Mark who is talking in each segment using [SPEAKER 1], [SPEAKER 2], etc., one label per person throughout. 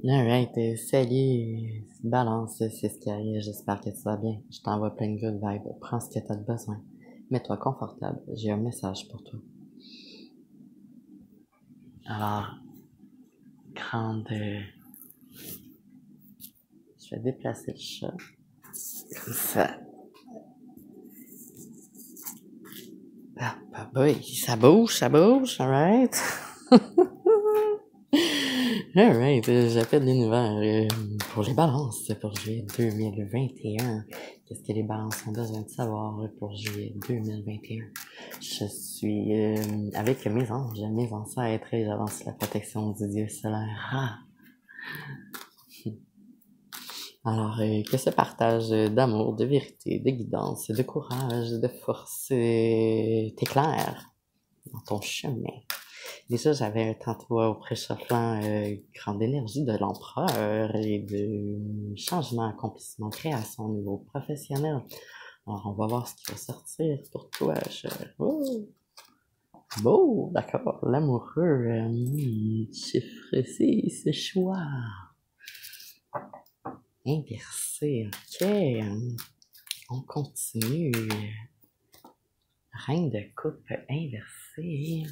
[SPEAKER 1] Alright, salut, balance, c'est ce qui arrive, j'espère que tu vas bien. Je t'envoie plein de good vibes, prends ce que t'as besoin. Mets-toi confortable, j'ai un message pour toi. Alors, grande... Je vais déplacer le chat, comme ça. Ah, bah boy, ça bouge, alright? Alright, j'appelle l'univers pour les balances pour juillet 2021. Qu'est-ce que les balances ont besoin de savoir pour juillet 2021? Je suis avec mes anges, mes ancêtres et j'avance la protection du Dieu solaire. Ah! Alors, que ce partage d'amour, de vérité, de guidance, de courage, de force t'éclaire dans ton chemin. Déjà, j'avais tantôt au préchauffement grande énergie de l'empereur et de changement, accomplissement, création au niveau professionnel. Alors, on va voir ce qui va sortir pour toi, cher. Oh! Bon, d'accord, l'amoureux, chiffre 6, choix. Inversé, ok. On continue. Reine de coupe inversée.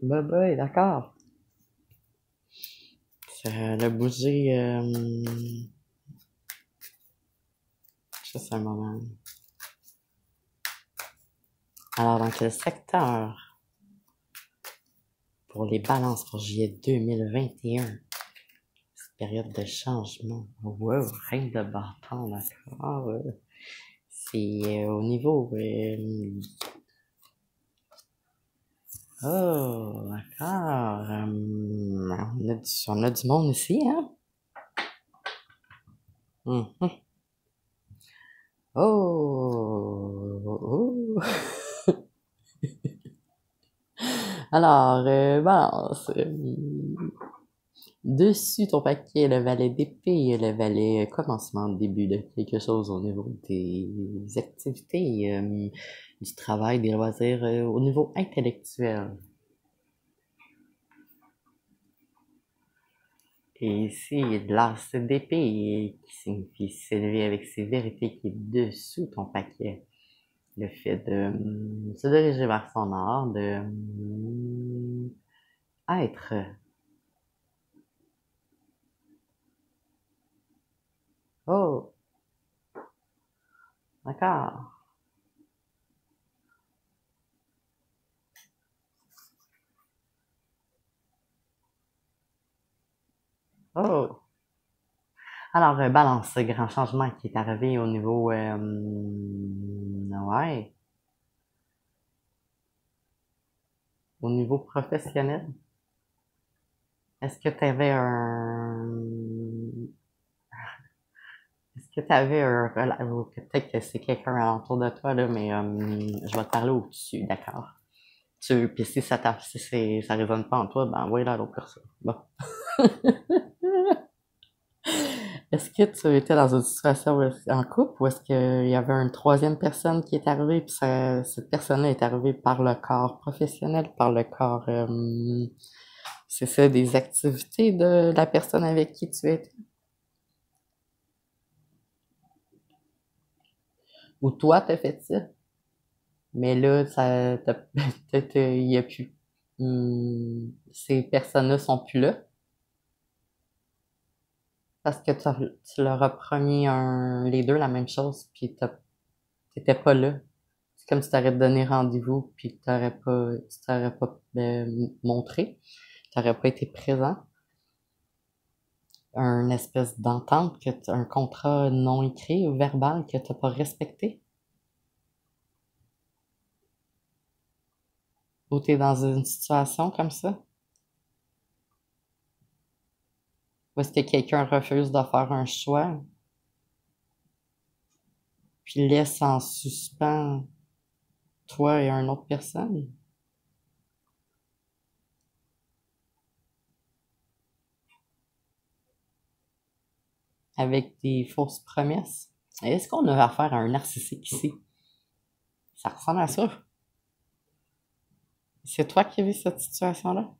[SPEAKER 1] Bye bye, d'accord. Le bouger, juste un moment. Alors, dans quel secteur pour les balances pour juillet 2021? Cette période de changement. Wow, reine de bâton, d'accord. C'est au niveau... Oh, d'accord. On a du monde ici, hein? Mhm. Oh, oh. Alors, balance. Dessus ton paquet, le valet d'épée, le valet commencement, début de quelque chose au niveau des activités, du travail, des loisirs, au niveau intellectuel. Et ici, l'as d'épée qui signifie s'élever avec ses vérités qui est dessous ton paquet. Le fait de se diriger vers son art, de être. Oh, d'accord. Oh. Alors, balance, ce grand changement qui est arrivé au niveau, ouais, au niveau professionnel. Est-ce que tu avais est-ce que tu avais peut-être que c'est quelqu'un alentour de toi, là, mais je vais te parler au-dessus, d'accord? Puis si ça résonne pas en toi, ben, ouais, là, l'autre personne. Bon. Est-ce que tu étais dans une situation en couple ou est-ce qu'il y avait une troisième personne qui est arrivée puis cette personne-là est arrivée par le corps professionnel, par le corps, c'est ça, des activités de la personne avec qui tu étais? Ou toi t'as fait ça? Mais là, peut-être, il y a plus, ces personnes-là sont plus là parce que tu leur as promis les deux la même chose puis t'étais pas là. C'est comme si t'aurais donné rendez-vous puis tu t'aurais pas montré, t'aurais pas été présent. Un espèce d'entente un contrat non écrit ou verbal que t'as pas respecté. Ou t'es dans une situation comme ça. Ou est-ce que quelqu'un refuse de faire un choix puis laisse en suspens toi et une autre personne. avec des fausses promesses. Est-ce qu'on a affaire à un narcissique ici? Ça ressemble à ça. C'est toi qui vis cette situation-là?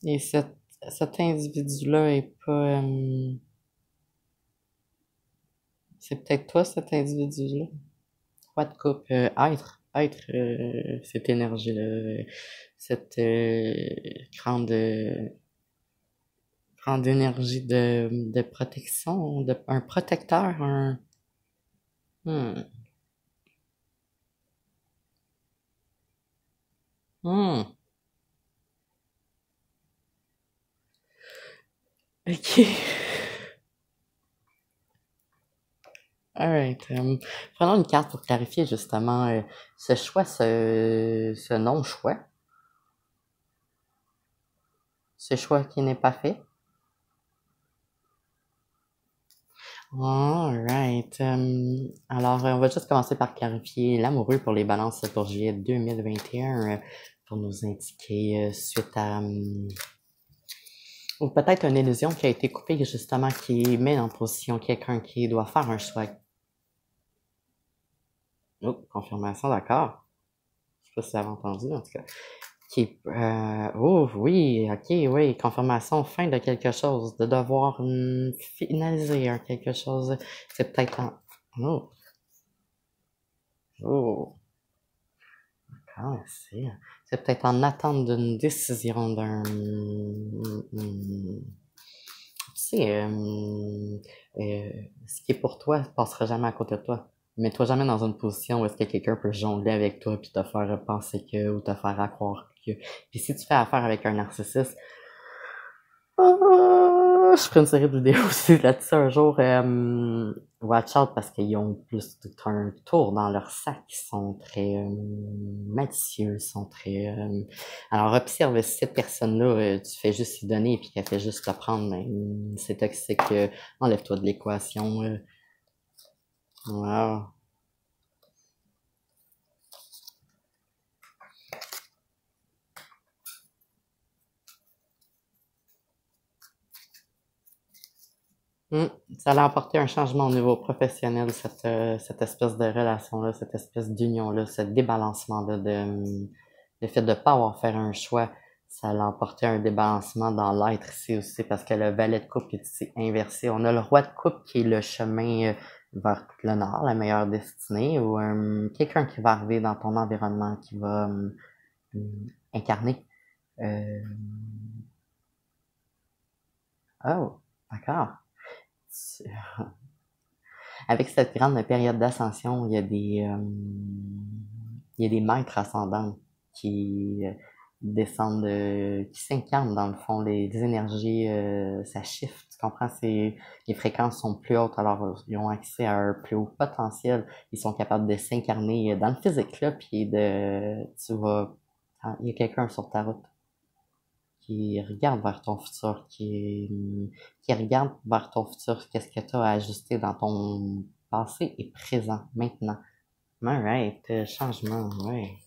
[SPEAKER 1] Et cet individu-là est pas... c'est peut-être toi, cet individu-là? Roi de coupe, être cette énergie-là, cette grande énergie de protection, un protecteur, hmm, hmm, ok. Alright. Prenons une carte pour clarifier justement ce choix, ce non-choix, ce choix qui n'est pas fait. Alright. Alors, on va juste commencer par clarifier l'amoureux pour les balances pour juillet 2021 pour nous indiquer suite à... ou peut-être une illusion qui a été coupée justement qui met en position quelqu'un qui doit faire un choix. Oh, confirmation, d'accord. Je sais pas si vous avez entendu en tout cas. Oh oui, ok, oui, confirmation, fin de quelque chose, de devoir finaliser quelque chose. C'est peut-être en... Oh, oh, d'accord, c'est peut-être en attente d'une décision d'un... Tu sais, ce qui est pour toi passera jamais à côté de toi. Mets-toi jamais dans une position où est-ce que quelqu'un peut jongler avec toi puis te faire penser que ou te faire croire que. Puis si tu fais affaire avec un narcissiste, je ferai une série de vidéos aussi là-dessus un jour. Watch out parce qu'ils ont plus tout un tour dans leur sac. Ils sont très malicieux, ils sont très... Alors observe si cette personne-là, tu fais juste y donner puis qu'elle fait juste te prendre, mais c'est toxique. Enlève-toi de l'équation. Wow. Ça a apporté un changement au niveau professionnel, cette espèce de relation-là, cette espèce d'union-là, ce débalancement-là, le fait de ne pas avoir fait un choix, ça a apporté un débalancement dans l'être ici aussi, parce que le valet de coupe est ici inversé. On a le roi de coupe qui est le chemin vers le nord, la meilleure destinée, ou quelqu'un qui va arriver dans ton environnement, qui va incarner. Euh... Oh, d'accord. Avec cette grande période d'ascension, il y a des maîtres ascendants qui descendent, qui s'incarnent dans le fond, les énergies, ça shift, tu comprends? Les fréquences sont plus hautes, alors ils ont accès à un plus haut potentiel, ils sont capables de s'incarner dans le physique, là, puis il y a quelqu'un sur ta route qui regarde vers ton futur, qui regarde vers ton futur, qu'est-ce que tu as à ajuster dans ton passé et présent, maintenant. Alright, changement, ouais.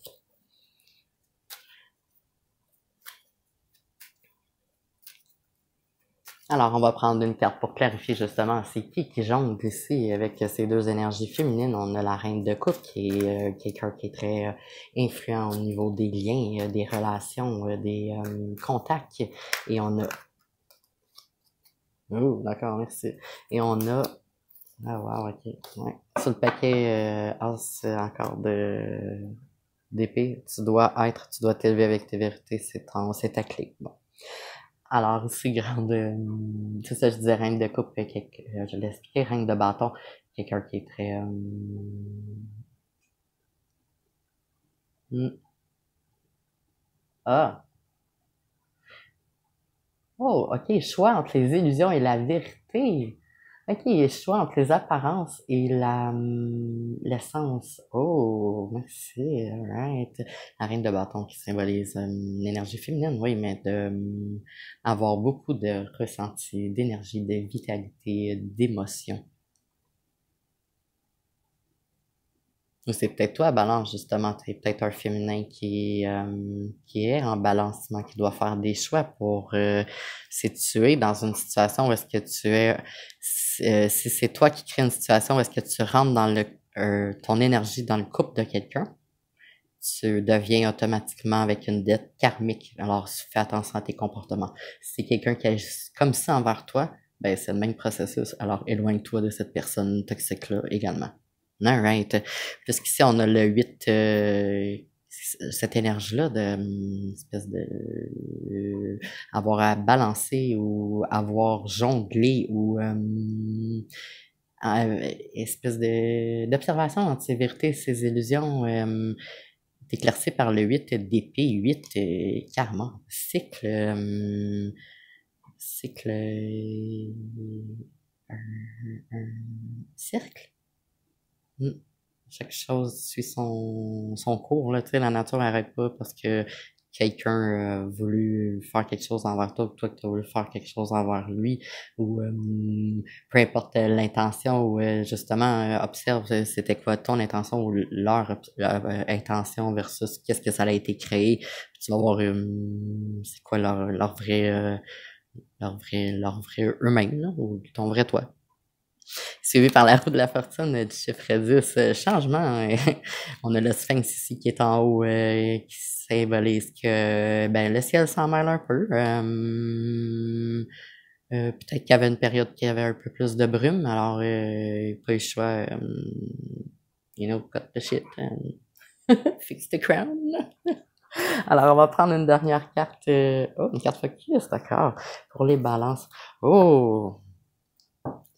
[SPEAKER 1] Alors, on va prendre une carte pour clarifier justement c'est qui jongle ici avec ces deux énergies féminines. On a la reine de coupe qui est quelqu'un qui est très influent au niveau des liens, des relations, des contacts. Et on a... Oh, d'accord, merci. Et on a... Ah, wow, ok. Ouais. Sur le paquet as encore d'épée, tu dois t'élever avec tes vérités, c'est ta clé. Bon. Alors, ici, c'est ça, je disais reine de coupe, je l'ai expliqué, reine de bâton, quelqu'un qui est très, hmm, ah, oh, ok, choix entre les illusions et la vérité. Ok, choix entre les apparences et l'essence. Oh, merci, alright. La reine de bâton qui symbolise l'énergie féminine, oui, mais avoir beaucoup de ressenti, d'énergie, de vitalité, d'émotion. Ou c'est peut-être toi, balance, justement. T'es peut-être un féminin qui est en balancement, qui doit faire des choix pour si tu es dans une situation où est-ce que tu es, si c'est toi qui crée une situation où est-ce que tu rentres dans ton énergie dans le couple de quelqu'un, tu deviens automatiquement avec une dette karmique. Alors, fais attention à tes comportements. Si c'est quelqu'un qui agit comme ça envers toi, ben, c'est le même processus. Alors, éloigne-toi de cette personne toxique-là également. Alright. Puisqu'ici, on a le 8, cette énergie-là de, espèce de, avoir à balancer ou avoir jonglé ou, espèce d'observation entre ses vérités et ses illusions, éclairci par le 8 d'épée, 8 karma, cycle, cycle, un cercle. Chaque chose suit son cours, là, tu sais, la nature n'arrête pas parce que quelqu'un a voulu faire quelque chose envers toi, ou toi que tu as voulu faire quelque chose envers lui, ou peu importe l'intention, ou justement, observe c'était quoi ton intention ou leur intention versus qu'est-ce que ça a été créé, puis tu vas voir c'est quoi leur vrai eux-mêmes, là, ou ton vrai toi. Suivi par la roue de la fortune du chiffre 10, changement. On a le Sphinx ici qui est en haut, qui symbolise que ben, le ciel s'en mêle un peu. Peut-être qu'il y avait une période qui avait un peu plus de brume, alors pas eu le choix. Cut the shit and fix the crown. Alors, on va prendre une dernière carte. Une carte focus, d'accord. Pour les balances. Oh!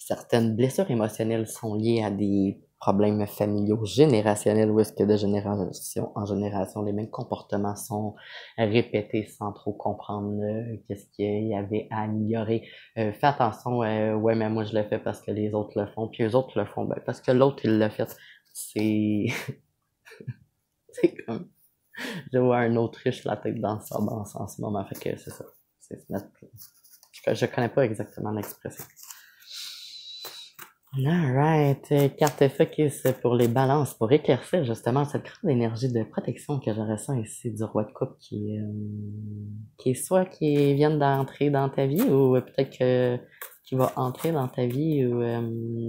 [SPEAKER 1] Certaines blessures émotionnelles sont liées à des problèmes familiaux générationnels où est-ce que de génération en génération, les mêmes comportements sont répétés sans trop comprendre qu'est-ce qu'il y avait à améliorer. Fais attention, ouais, mais moi je le fais parce que les autres le font, puis eux autres le font ben, parce que l'autre il l'a fait. C'est c'est comme je vois un Autriche la tête dans sa danse en ce moment, fait que c'est ça. Je connais pas exactement l'expression. Alright, carte focus pour les balances, pour éclaircir justement cette grande énergie de protection que je ressens ici du roi de coupe qui est soit qui vient d'entrer dans ta vie ou peut-être qui va entrer dans ta vie ou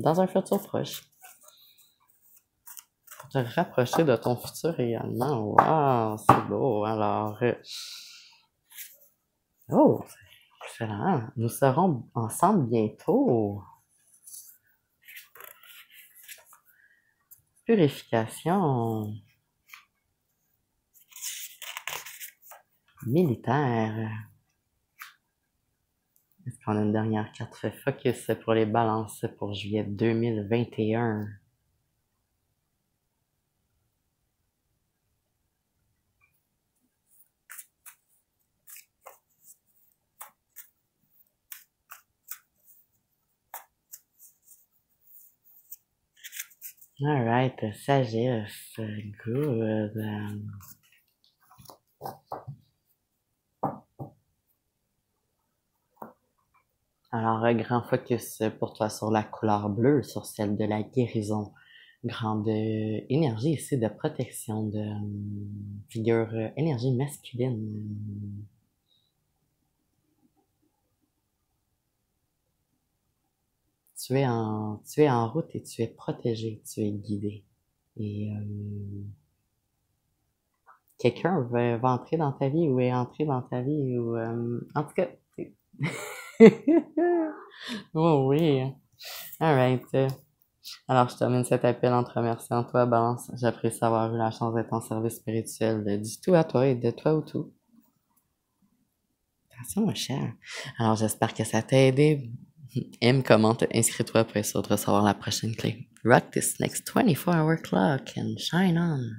[SPEAKER 1] dans un futur proche. Pour te rapprocher de ton futur également. Wow, c'est beau. Alors, oh, excellent. Nous serons ensemble bientôt. Purification militaire. Est-ce qu'on a une dernière carte fait focus pour les balances pour juillet 2021? Alright, sagesse, good. Alors, grand focus pour toi sur la couleur bleue, sur celle de la guérison. Grande énergie ici de protection, de figure, énergie masculine. Tu es en route et tu es protégé, tu es guidé. Et quelqu'un va entrer dans ta vie ou est entré dans ta vie ou en tout cas. Oh oui. Alright. Alors je termine cet appel en te remerciant toi, Balance. J'apprécie avoir eu la chance d'être en service spirituel du tout à toi et de toi au tout. Attention, ma chère. Alors j'espère que ça t'a aidé. Aime, commente, inscris-toi pour être sûr de recevoir la prochaine clé. Rock this next 24-hour clock and shine on.